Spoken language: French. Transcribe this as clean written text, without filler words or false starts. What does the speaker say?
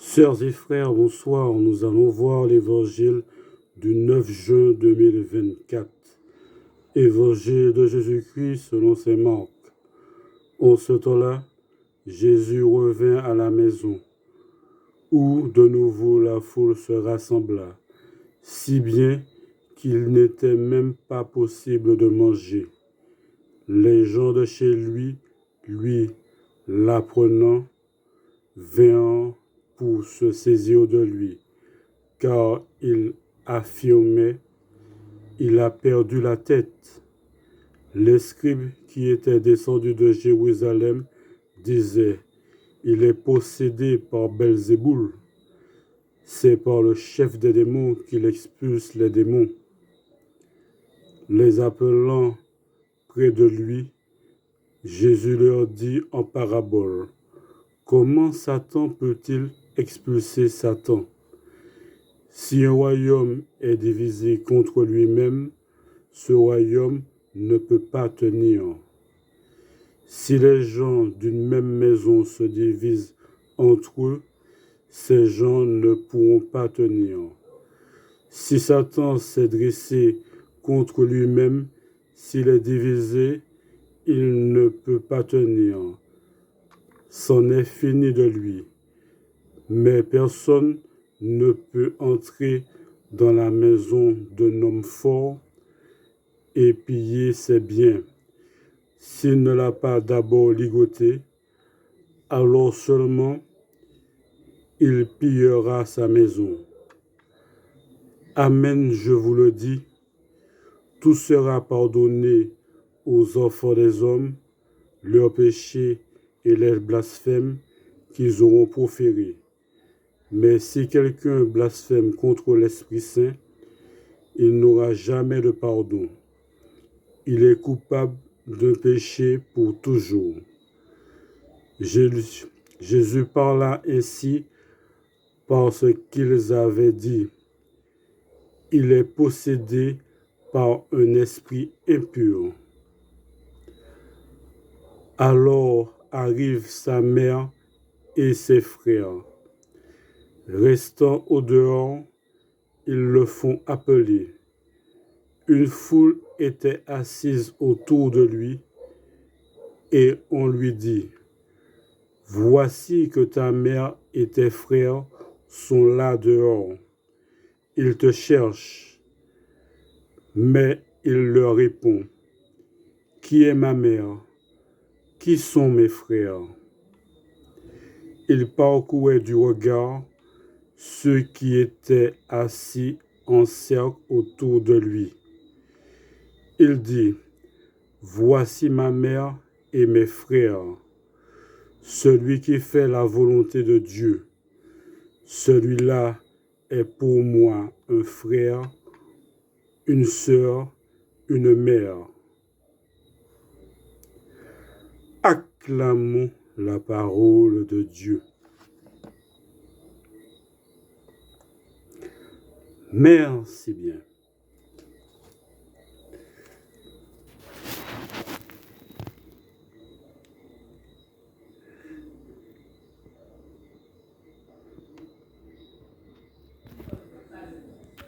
Sœurs et frères, bonsoir. Nous allons voir l'évangile du 9 juin 2024. Évangile de Jésus-Christ selon saint Marc. En ce temps-là, Jésus revint à la maison, où de nouveau la foule se rassembla, si bien qu'il n'était même pas possible de manger. Les gens de chez lui, l'apprenant, vinrent pour se saisir de lui, car il affirmait: il a perdu la tête. Les scribes qui étaient descendus de Jérusalem disaient: il est possédé par Belzéboul. C'est par le chef des démons qu'il expulse les démons. Les appelant près de lui, Jésus leur dit en parabole: comment Satan peut-il expulser Satan? Si un royaume est divisé contre lui-même, ce royaume ne peut pas tenir. Si les gens d'une même maison se divisent entre eux, ces gens ne pourront pas tenir. Si Satan s'est dressé contre lui-même, s'il est divisé, il ne peut pas tenir. C'en est fini de lui. Mais personne ne peut entrer dans la maison d'un homme fort et piller ses biens s'il ne l'a pas d'abord ligoté. Alors seulement il pillera sa maison. Amen, je vous le dis, tout sera pardonné aux enfants des hommes, leurs péchés et les blasphèmes qu'ils auront proférés. Mais si quelqu'un blasphème contre l'Esprit Saint, il n'aura jamais de pardon. Il est coupable d'un péché pour toujours. Jésus parla ainsi parce qu'ils avaient dit: il est possédé par un esprit impur. Alors arrivent sa mère et ses frères. Restant au dehors, ils le font appeler. Une foule était assise autour de lui et on lui dit: voici que ta mère et tes frères sont là dehors. Ils te cherchent. Mais il leur répond: qui est ma mère? Qui sont mes frères? Il parcourait du regard ceux qui étaient assis en cercle autour de lui. Il dit: voici ma mère et mes frères. Celui qui fait la volonté de Dieu, celui-là est pour moi un frère, une sœur, une mère. Acclamons la parole de Dieu. Merci bien.